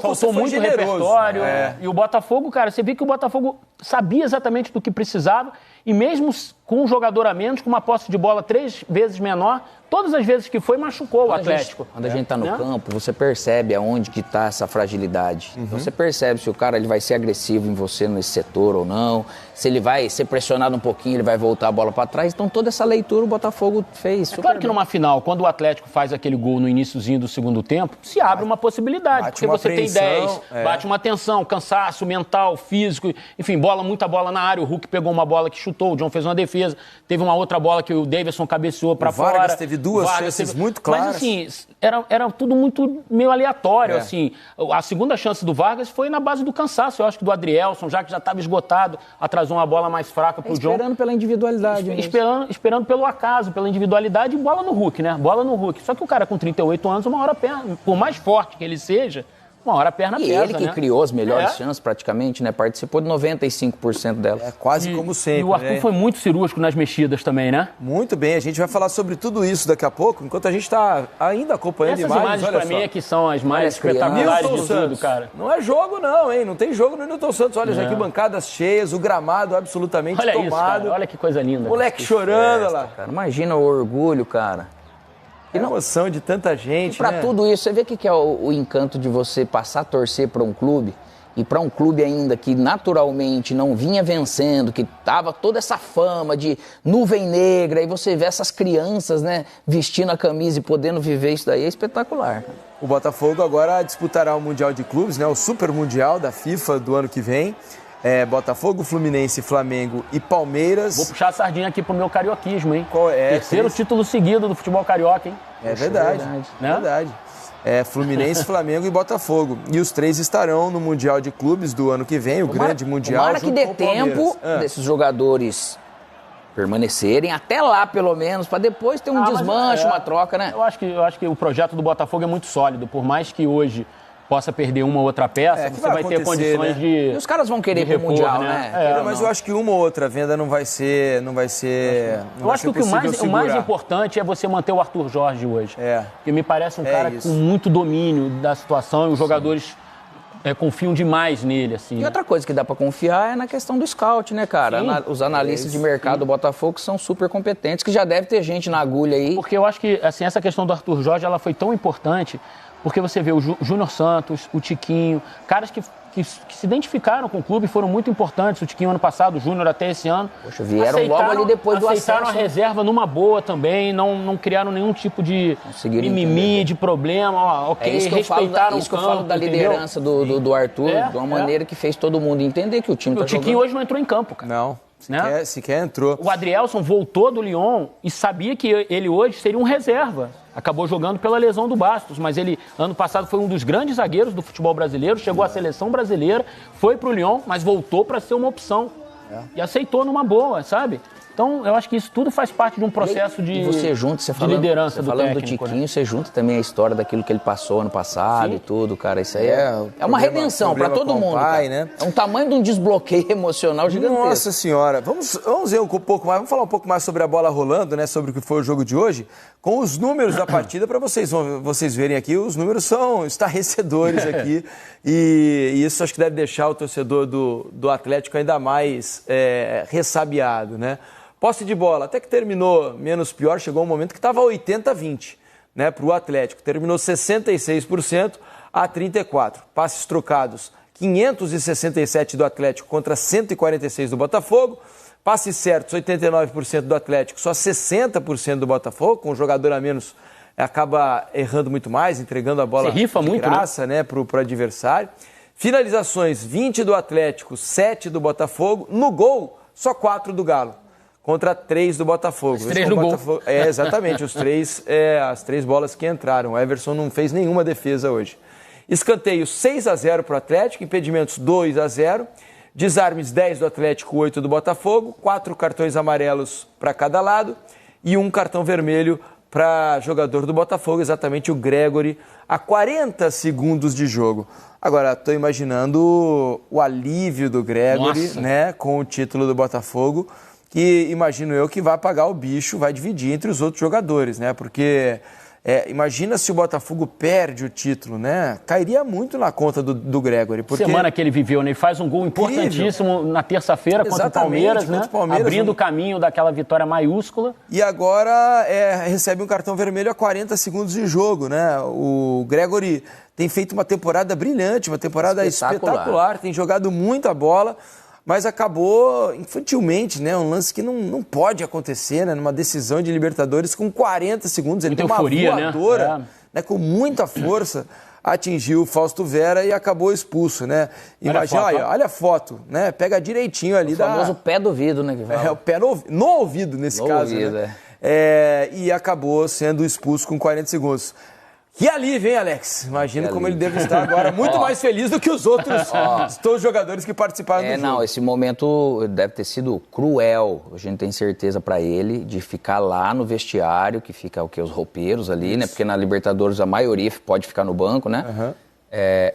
Faltou muito repertório. E o Botafogo, cara, você vê que o Botafogo sabia exatamente do que precisava, e mesmo com um jogador a menos, com uma posse de bola 3 vezes menor, todas as vezes que foi, machucou o Atlético. Quando a gente tá no campo, você percebe aonde que tá essa fragilidade. Então você percebe se o cara ele vai ser agressivo em você nesse setor ou não, se ele vai ser pressionado um pouquinho, ele vai voltar a bola para trás. Então toda essa leitura o Botafogo fez. Claro que numa final, quando o Atlético faz aquele gol no iniciozinho do segundo tempo, se abre uma possibilidade, porque você tem 10, bate uma tensão, cansaço mental, físico, enfim, muita bola na área, o Hulk pegou uma bola que chutou, o John fez uma defesa, teve uma outra bola que o Davidson cabeceou para fora. Vargas teve duas chances muito claras. Mas assim, era tudo muito meio aleatório, assim. A segunda chance do Vargas foi na base do cansaço, eu acho que do Adrielson, já que já estava esgotado, atrasou uma bola mais fraca pro John. Esperando pela individualidade. Esperando pelo acaso, pela individualidade, e bola no Hulk, né? Bola no Hulk. Só que o cara com 38 anos, uma hora perna, por mais forte que ele seja, uma hora a perna pesa, ele que criou as melhores chances praticamente, né? Participou de 95% delas. É quase como sempre. E o Arthur foi muito cirúrgico nas mexidas também, né? Muito bem, a gente vai falar sobre tudo isso daqui a pouco, enquanto a gente está ainda acompanhando Essas imagens, pra mim é que são as mais espetaculares de tudo, cara. Não é jogo não, hein? Não tem jogo no Newton Santos. Olha, já aqui bancadas cheias, o gramado absolutamente tomado. Olha isso, cara. Olha que coisa linda. Moleque chorando lá. Cara. Imagina o orgulho, cara. A emoção de tanta gente, Pra tudo isso, você vê o que é o encanto de você passar a torcer para um clube, e para um clube ainda que naturalmente não vinha vencendo, que tava toda essa fama de nuvem negra, e você vê essas crianças, né, vestindo a camisa e podendo viver isso daí, é espetacular. O Botafogo agora disputará o Mundial de Clubes, né, o Super Mundial da FIFA do ano que vem. Botafogo, Fluminense, Flamengo e Palmeiras. Vou puxar a sardinha aqui pro meu carioquismo, hein? Qual é? Terceiro título seguido do futebol carioca, hein? É verdade. Né? Verdade. Fluminense, Flamengo e Botafogo. E os três estarão no Mundial de Clubes do ano que vem, o grande Mundial. Tomara que dê tempo desses jogadores permanecerem até lá, pelo menos, para depois ter um desmanche, uma troca, né? Eu acho que o projeto do Botafogo é muito sólido, por mais que hoje possa perder uma ou outra peça, você vai ter condições de... E os caras vão querer ir pro Mundial, né? Mas eu acho que uma ou outra venda não vai ser... Eu acho que o mais importante é você manter o Arthur Jorge hoje. Porque me parece um cara com muito domínio da situação, e os jogadores confiam demais nele, assim. E outra coisa que dá pra confiar é na questão do scout, né, cara? Os analistas de mercado do Botafogo são super competentes, que já deve ter gente na agulha aí. Porque eu acho que, assim, essa questão do Arthur Jorge, ela foi tão importante, porque você vê o Júnior Santos, o Tiquinho, caras que se identificaram com o clube, foram muito importantes. O Tiquinho ano passado, o Júnior até esse ano. Poxa, vieram logo ali depois do acesso. Aceitaram a reserva numa boa também, não criaram nenhum tipo de mimimi, de problema. Respeitaram isso que eu falo da liderança do Arthur, de uma maneira que fez todo mundo entender que o time tá jogando. O Tiquinho hoje não entrou em campo, cara. Não. Sequer entrou. O Adrielson voltou do Lyon e sabia que ele hoje seria um reserva. Acabou jogando pela lesão do Bastos, mas ele, ano passado, foi um dos grandes zagueiros do futebol brasileiro, chegou à seleção brasileira, foi pro Lyon, mas voltou para ser uma opção. E aceitou numa boa, sabe? Então, eu acho que isso tudo faz parte de um processo de liderança do falando técnico. Do Tiquinho, você junta também a história daquilo que ele passou ano passado e tudo, cara. Isso aí é uma redenção para todo mundo. Né? É um tamanho de um desbloqueio emocional gigantesco. Nossa senhora. Vamos ver um pouco mais, vamos falar um pouco mais sobre a bola rolando, né? Sobre o que foi o jogo de hoje, com os números da partida, para vocês verem aqui. Os números são estarrecedores aqui. E isso acho que deve deixar o torcedor do Atlético ainda mais ressabiado, né? Posse de bola, até que terminou menos pior, chegou um momento que estava 80-20, né, para o Atlético. Terminou 66% a 34%. Passes trocados, 567 do Atlético contra 146 do Botafogo. Passes certos, 89% do Atlético, só 60% do Botafogo. Com um jogador a menos, acaba errando muito mais, entregando a bola de graça, né, para o adversário. Finalizações, 20 do Atlético, 7 do Botafogo. No gol, só 4 do Galo. contra 3 do Botafogo. Os 3 no gol. Exatamente, as 3 bolas que entraram. O Everson não fez nenhuma defesa hoje. Escanteio 6-0 para o Atlético, impedimentos 2-0, desarmes 10 do Atlético, 8 do Botafogo, 4 cartões amarelos para cada lado e 1 cartão vermelho para jogador do Botafogo, exatamente o Gregori, a 40 segundos de jogo. Agora, estou imaginando o alívio do Gregori, né, com o título do Botafogo, que imagino eu que vai pagar o bicho, vai dividir entre os outros jogadores, né, porque... imagina se o Botafogo perde o título, né? Cairia muito na conta do Gregori. Porque... Semana que ele viveu, né? Ele faz um gol importantíssimo na terça-feira contra o Palmeiras, né? Abrindo o caminho daquela vitória maiúscula. E agora recebe um cartão vermelho a 40 segundos de jogo, né? O Gregori tem feito uma temporada brilhante, uma temporada espetacular, tem jogado muita bola. Mas acabou infantilmente, né? Um lance que não pode acontecer, né? Numa decisão de Libertadores com 40 segundos. Ele tem uma voadora, né? Com muita força, atingiu o Fausto Vera e acabou expulso, né? Imagina, olha a foto, né? Pega direitinho ali o famoso pé do ouvido, né? Que o pé no ouvido, nesse caso. Ouvido, né? E acabou sendo expulso com 40 segundos. Que alívio, hein, Alex? Imagina como ele deve estar agora muito mais feliz do que os outros todos os jogadores que participaram do jogo. Não, esse momento deve ter sido cruel, a gente tem certeza para ele, de ficar lá no vestiário, que fica os roupeiros ali, né? Porque na Libertadores a maioria pode ficar no banco, né? Uhum.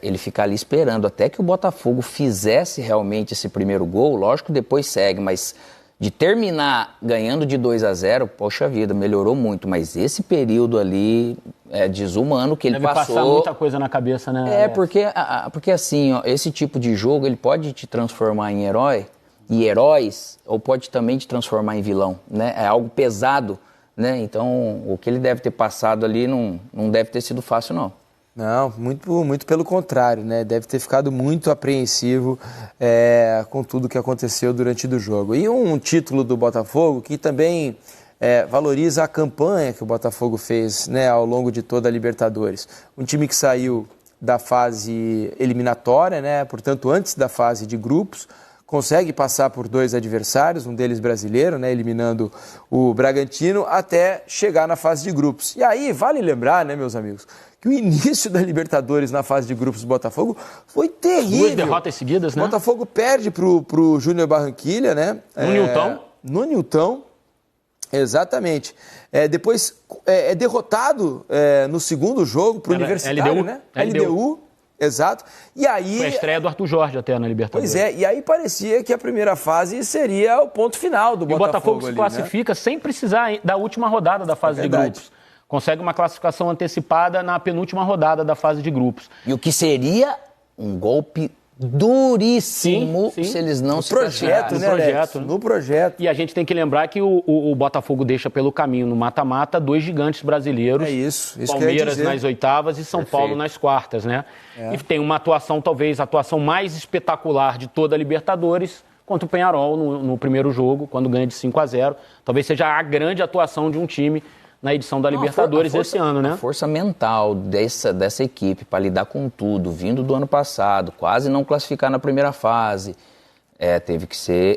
Ele ficar ali esperando até que o Botafogo fizesse realmente esse primeiro gol, lógico que depois segue, mas... De terminar ganhando de 2-0, poxa vida, melhorou muito. Mas esse período ali é desumano que ele passou. Deve passar muita coisa na cabeça, né? Porque assim, esse tipo de jogo, ele pode te transformar em herói e heróis, ou pode também te transformar em vilão, né? É algo pesado, né? Então, o que ele deve ter passado ali não deve ter sido fácil, não. Não, muito pelo contrário, né? Deve ter ficado muito apreensivo com tudo que aconteceu durante o jogo. E um título do Botafogo que também valoriza a campanha que o Botafogo fez, né, ao longo de toda a Libertadores. Um time que saiu da fase eliminatória, né? Portanto, antes da fase de grupos, consegue passar por 2 adversários, um deles brasileiro, né, eliminando o Bragantino, até chegar na fase de grupos. E aí, vale lembrar, né, meus amigos, que o início da Libertadores na fase de grupos do Botafogo foi terrível. 2 derrotas seguidas, né? O Botafogo perde pro Júnior Barranquilla, né? No Nilton. No Nilton, exatamente. Depois é derrotado no segundo jogo pro Universitário, LDU, né? LDU. Exato. E aí... Foi a estreia do Arthur Jorge até na Libertadores. Pois e aí parecia que a primeira fase seria o ponto final do Botafogo. E o Botafogo se ali, classifica, né, sem precisar da última rodada da fase de grupos. Consegue uma classificação antecipada na penúltima rodada da fase de grupos. E o que seria um golpe duríssimo se eles não se classificassem. No projeto. E a gente tem que lembrar que o Botafogo deixa pelo caminho no mata-mata 2 gigantes brasileiros. É isso. Palmeiras nas oitavas e São Paulo nas quartas, né? E tem uma atuação, talvez a atuação mais espetacular de toda a Libertadores contra o Peñarol no primeiro jogo, quando ganha de 5-0. Talvez seja a grande atuação de um time na edição da Libertadores esse ano, né? A força mental dessa equipe para lidar com tudo, vindo do ano passado, quase não classificar na primeira fase,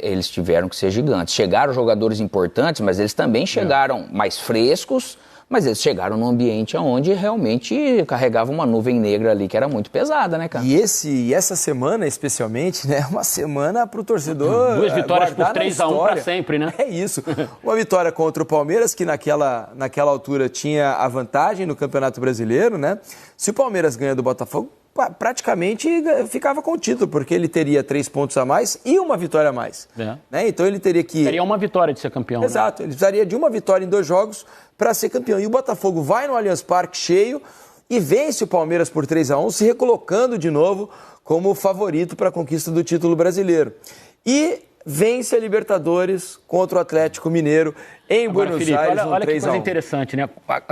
eles tiveram que ser gigantes. Chegaram jogadores importantes, mas eles também chegaram mais frescos, mas eles chegaram num ambiente onde realmente carregava uma nuvem negra ali que era muito pesada, né, cara? E essa semana, especialmente, né, é uma semana pro torcedor 2 vitórias por 3-1 para sempre, né? É isso. Uma vitória contra o Palmeiras, que naquela altura tinha a vantagem no Campeonato Brasileiro, né? Se o Palmeiras ganha do Botafogo, praticamente ficava com o título, porque ele teria 3 pontos a mais e uma vitória a mais. Né? Então ele teria que... Teria uma vitória de ser campeão. Exato, né? Ele precisaria de uma vitória em 2 jogos para ser campeão. E o Botafogo vai no Allianz Parque cheio e vence o Palmeiras por 3-1, se recolocando de novo como favorito para a conquista do título brasileiro. E vence a Libertadores contra o Atlético Mineiro em Buenos Aires, olha que coisa interessante, né?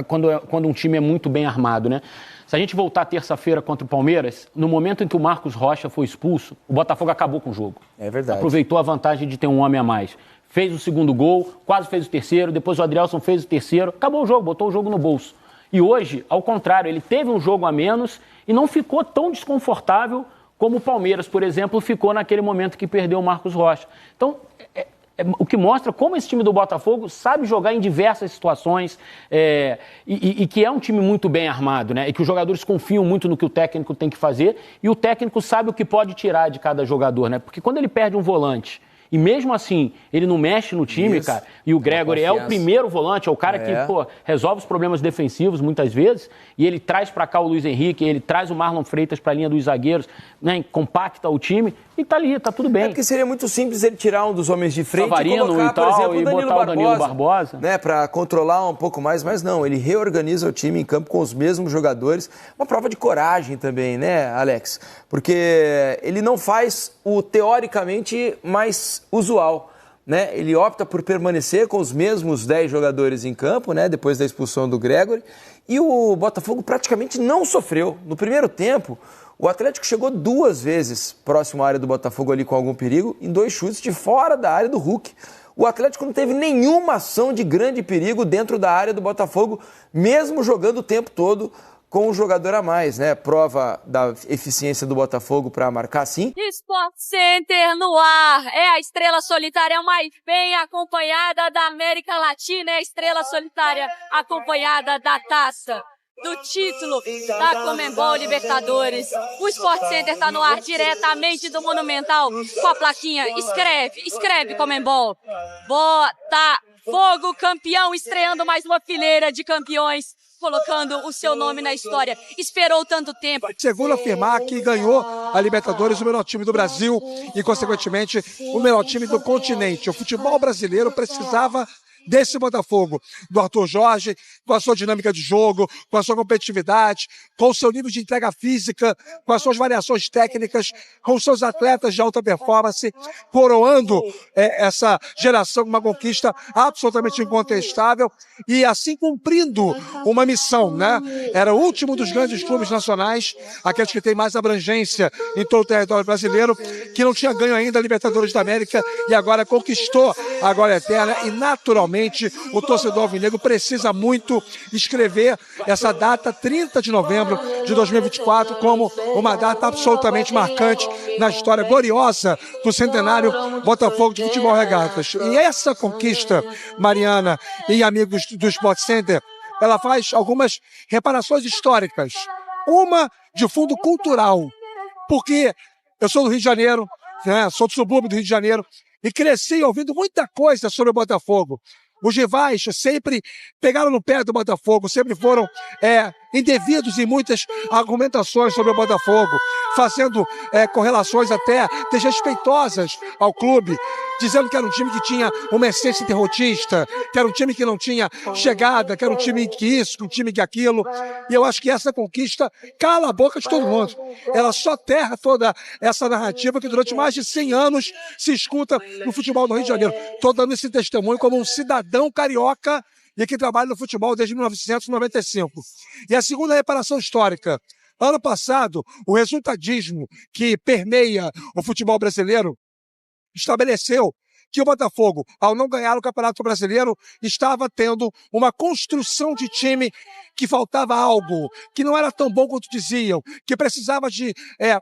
Quando um time é muito bem armado, né? Se a gente voltar terça-feira contra o Palmeiras, no momento em que o Marcos Rocha foi expulso, o Botafogo acabou com o jogo. É verdade. Aproveitou a vantagem de ter um homem a mais. Fez o segundo gol, quase fez o terceiro, depois o Adrielson fez o terceiro, acabou o jogo, botou o jogo no bolso. E hoje, ao contrário, ele teve um jogo a menos e não ficou tão desconfortável como o Palmeiras, por exemplo, ficou naquele momento que perdeu o Marcos Rocha. Então, o que mostra como esse time do Botafogo sabe jogar em diversas situações e que é um time muito bem armado, né? E que os jogadores confiam muito no que o técnico tem que fazer e o técnico sabe o que pode tirar de cada jogador, né? Porque quando ele perde um volante e mesmo assim ele não mexe no time, cara, e o Gregóry é o primeiro volante, é o cara que, resolve os problemas defensivos muitas vezes, e ele traz pra cá o Luiz Henrique, ele traz o Marlon Freitas pra linha dos zagueiros, né, compacta o time, e tá ali, tá tudo bem. É porque seria muito simples ele tirar um dos homens de frente Savarino e colocar, e tal, por exemplo, e botar o Danilo Barbosa, né, pra controlar um pouco mais, mas não, ele reorganiza o time em campo com os mesmos jogadores, uma prova de coragem também, né, Alex? Porque ele não faz o teoricamente mais usual, né? Ele opta por permanecer com os mesmos 10 jogadores em campo, né, depois da expulsão do Gregóry, e o Botafogo praticamente não sofreu. No primeiro tempo, o Atlético chegou 2 vezes próximo à área do Botafogo ali com algum perigo, em 2 chutes de fora da área do Hulk. O Atlético não teve nenhuma ação de grande perigo dentro da área do Botafogo, mesmo jogando o tempo todo com um jogador a mais, né? Prova da eficiência do Botafogo para marcar, sim. Sport Center no ar. É a estrela solitária mais bem acompanhada da América Latina. É a estrela solitária acompanhada da taça, do título da Conmebol Libertadores. O Sport Center está no ar diretamente do Monumental com a plaquinha. Escreve Conmebol. Botafogo campeão, estreando mais uma fileira de campeões, colocando o seu nome na história. Esperou tanto tempo. Segundo afirmar que ganhou a Libertadores, o melhor time do Brasil e, consequentemente, o melhor time do continente. O futebol brasileiro precisava desse Botafogo, do Arthur Jorge, com a sua dinâmica de jogo, com a sua competitividade, com o seu nível de entrega física, com as suas variações técnicas, com os seus atletas de alta performance, coroando essa geração com uma conquista absolutamente incontestável e assim cumprindo uma missão, né? Era o último dos grandes clubes nacionais, aqueles que têm mais abrangência em todo o território brasileiro, que não tinha ganho ainda a Libertadores da América e agora conquistou a glória eterna e, naturalmente, o torcedor alvinegro precisa muito escrever essa data, 30 de novembro de 2024, como uma data absolutamente marcante na história gloriosa do centenário Botafogo de Futebol Regatas. E essa conquista, Mariana e amigos do Sport Center, ela faz algumas reparações históricas. Uma de fundo cultural, porque eu sou do Rio de Janeiro, né, sou do subúrbio do Rio de Janeiro, e cresci ouvindo muita coisa sobre o Botafogo. Os rivais sempre pegaram no pé do Botafogo, sempre foram indevidos em muitas argumentações sobre o Botafogo, fazendo correlações até desrespeitosas ao clube, dizendo que era um time que tinha uma essência derrotista, que era um time que não tinha chegada, que era um time que isso, um time que aquilo. E eu acho que essa conquista cala a boca de todo mundo. Ela só terra toda essa narrativa que durante mais de 100 anos se escuta no futebol do Rio de Janeiro. Estou dando esse testemunho como um cidadão carioca e que trabalha no futebol desde 1995. E a segunda reparação histórica. Ano passado, o resultadismo que permeia o futebol brasileiro estabeleceu que o Botafogo, ao não ganhar o Campeonato Brasileiro, estava tendo uma construção de time que faltava algo, que não era tão bom quanto diziam, que precisava de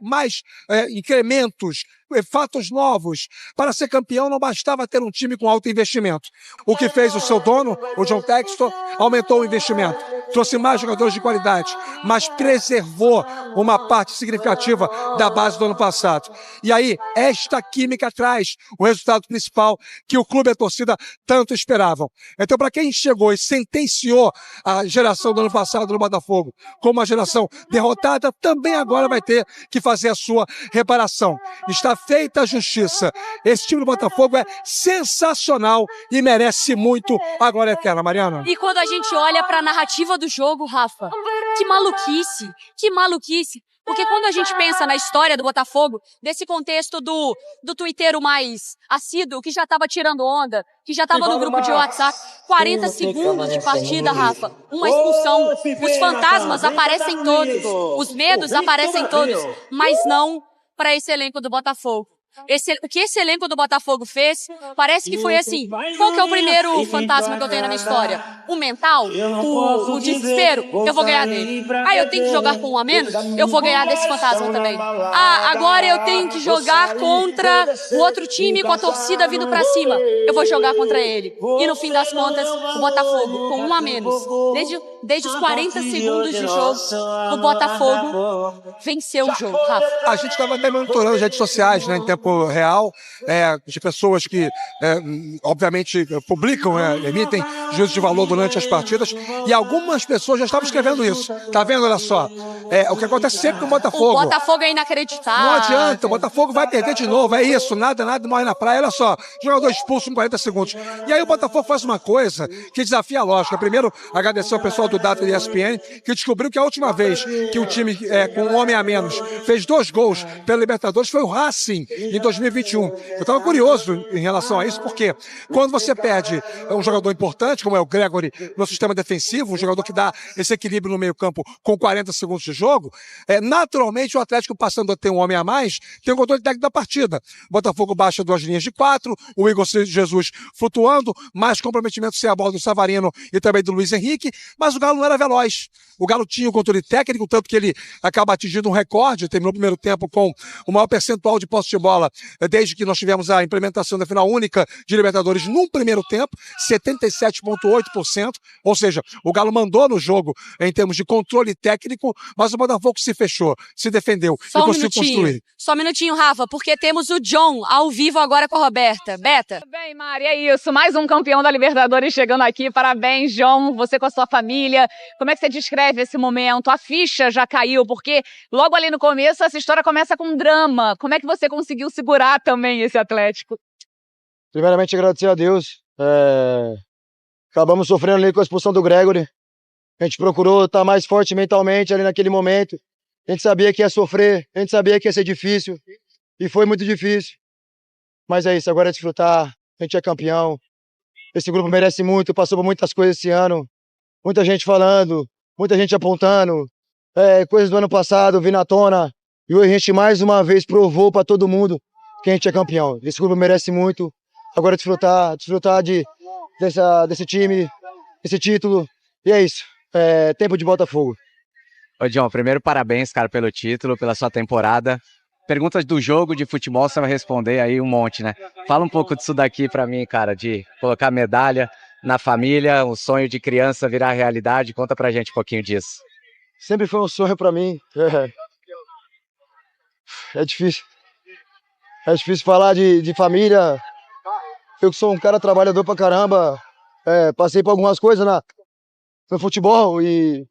mais incrementos, fatos novos. Para ser campeão não bastava ter um time com alto investimento. O que fez o seu dono, o John Textor, aumentou o investimento, trouxe mais jogadores de qualidade, mas preservou uma parte significativa da base do ano passado. E aí, esta química traz o resultado principal que o clube e a torcida tanto esperavam. Então, para quem chegou e sentenciou a geração do ano passado no Botafogo como uma geração derrotada, também agora vai ter que fazer a sua reparação. Está feita a justiça. Esse time do Botafogo é sensacional e merece muito a glória eterna, Mariana. E quando a gente olha para a narrativa do jogo, Rafa, que maluquice, que maluquice. Porque quando a gente pensa na história do Botafogo, desse contexto do tuiteiro mais assíduo, que já estava tirando onda, que já estava no grupo de WhatsApp, 40 segundos de partida, Rafa, uma expulsão, os fantasmas aparecem todos, os medos aparecem todos, mas não para esse elenco do Botafogo. O que esse elenco do Botafogo fez, parece que foi assim. Qual que é o primeiro fantasma que eu tenho na minha história? O mental? O desespero? Eu vou ganhar dele. Ah, eu tenho que jogar com um a menos? Eu vou ganhar desse fantasma também. Ah, agora eu tenho que jogar contra o outro time com a torcida vindo pra cima. Eu vou jogar contra ele. E no fim das contas, o Botafogo, com um a menos, desde os 40 segundos de jogo, o Botafogo venceu o jogo, Rafa. A gente estava até monitorando as redes sociais, né, em tempo real, de pessoas que, obviamente, publicam, emitem juízos de valor durante as partidas, e algumas pessoas já estavam escrevendo isso. Tá vendo? Olha só. O que acontece sempre com o Botafogo. O Botafogo é inacreditável. Não adianta, o Botafogo vai perder de novo, é isso, nada morre na praia, olha só, jogador expulso em 40 segundos. E aí o Botafogo faz uma coisa que desafia a lógica. Primeiro, agradecer ao pessoal do Data e ESPN, que descobriu que a última vez que o time com um homem a menos fez 2 gols pela Libertadores foi o Racing, em 2021. Eu estava curioso em relação a isso, porque quando você perde um jogador importante, como é o Gregory no sistema defensivo, um jogador que dá esse equilíbrio no meio campo com 40 segundos de jogo, naturalmente o Atlético, passando a ter um homem a mais, tem o controle técnico da partida. O Botafogo baixa 2 linhas de 4, o Igor Jesus flutuando, mais comprometimento sem a bola do Savarino e também do Luiz Henrique, mas o Galo não era veloz. O Galo tinha o controle técnico, tanto que ele acaba atingindo um recorde, terminou o primeiro tempo com o maior percentual de posse de bola desde que nós tivemos a implementação da final única de Libertadores num primeiro tempo, 77,8%, ou seja, o Galo mandou no jogo em termos de controle técnico, mas o Botafogo se fechou, se defendeu e conseguiu construir. Só um minutinho, Rafa, porque temos o John ao vivo agora com a Roberta. Beta? Tudo bem, Mari, é isso. Mais um campeão da Libertadores chegando aqui. Parabéns, John, você com a sua família. Como é que você descreve esse momento? A ficha já caiu, porque logo ali no começo essa história começa com um drama. Como é que você conseguiu segurar também esse Atlético? Primeiramente, agradecer a Deus. Acabamos sofrendo ali com a expulsão do Gregory. A gente procurou estar mais forte mentalmente ali naquele momento. A gente sabia que ia sofrer, a gente sabia que ia ser difícil. E foi muito difícil. Mas é isso, agora é desfrutar. A gente é campeão. Esse grupo merece muito, passou por muitas coisas esse ano. Muita gente falando, muita gente apontando. Coisas do ano passado vindo à tona. E hoje a gente mais uma vez provou para todo mundo que a gente é campeão. Esse grupo merece muito. Agora é desfrutar desse time, desse título. E é isso. Tempo de Botafogo. Ô John, primeiro parabéns, cara, pelo título, pela sua temporada. Perguntas do jogo de futebol, você vai responder aí um monte, né? Fala um pouco disso daqui pra mim, cara, de colocar medalha na família, o sonho de criança virar realidade. Conta pra gente um pouquinho disso. Sempre foi um sonho pra mim. É difícil. É difícil falar de família. Eu que sou um cara trabalhador pra caramba. Passei por algumas coisas no futebol e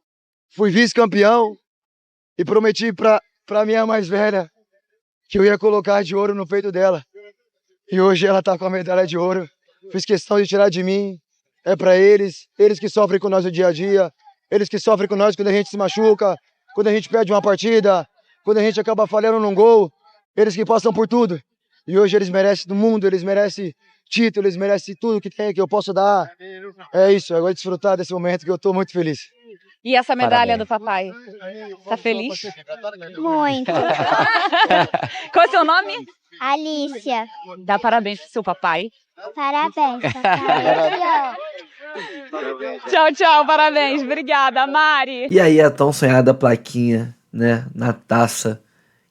fui vice-campeão. E prometi pra minha mais velha que eu ia colocar de ouro no peito dela. E hoje ela tá com a medalha de ouro. Fiz questão de tirar de mim. É pra eles que sofrem com nós no dia a dia, eles que sofrem com nós quando a gente se machuca, quando a gente perde uma partida, quando a gente acaba falhando num gol, eles que passam por tudo. E hoje eles merecem do mundo, eles merecem título, eles merecem tudo que tem, que eu posso dar. É isso, agora desfrutar desse momento que eu tô muito feliz. E essa medalha Parabéns. do papai? Tá feliz? Muito. Qual é o seu nome? Alicia, Dá parabéns pro seu papai. parabéns, papai. Tchau, tchau, parabéns. Obrigada, Mari. E aí a tão sonhada plaquinha, né, na taça,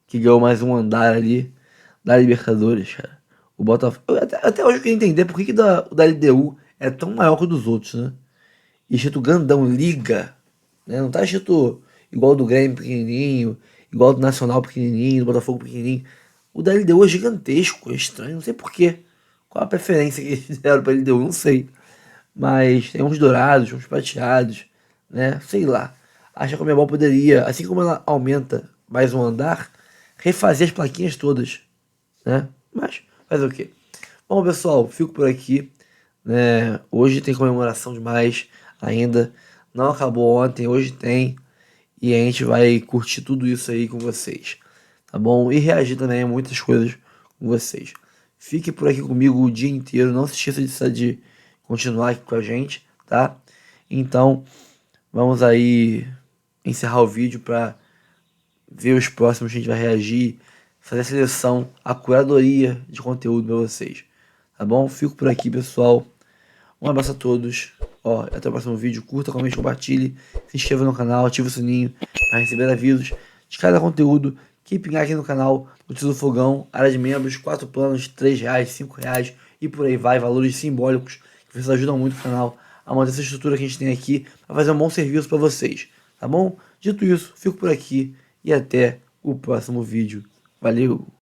que ganhou mais um andar ali da Libertadores, cara. O Botafogo... Até hoje eu queria entender por que o da LDU é tão maior que o dos outros, né? E escrito grandão, Liga, né? Não tá escrito igual o do Grêmio pequenininho, igual o do Nacional pequenininho, do Botafogo pequenininho. O da LDU é gigantesco, é estranho, não sei porquê. Qual a preferência que eles deram pra LDU, não sei. Mas tem uns dourados, uns prateados, né? Sei lá. Acho que a Conmebol poderia, assim como ela aumenta mais um andar, refazer as plaquinhas todas, né? Mas fazer o quê? Bom, pessoal, fico por aqui, né? Hoje tem comemoração demais ainda. Não acabou ontem, hoje tem. E a gente vai curtir tudo isso aí com vocês, tá bom? E reagir também a muitas coisas com vocês. Fique por aqui comigo o dia inteiro. Não se esqueça de continuar aqui com a gente, tá? Então, vamos aí encerrar o vídeo para ver os próximos que a gente vai reagir. fazer a seleção, a curadoria de conteúdo para vocês. Tá bom? Fico por aqui, pessoal. Um abraço a todos. Ó, até o próximo vídeo. Curta, comente, compartilhe. Se inscreva no canal, ative o sininho para receber avisos de cada conteúdo que pingar aqui no canal. Utiliza o Fogão, área de membros, 4 planos, R$3, R$5 e por aí vai. Valores simbólicos que vocês ajudam muito o canal a manter essa estrutura que a gente tem aqui para fazer um bom serviço para vocês. Tá bom? Dito isso, fico por aqui e até o próximo vídeo. Valeu!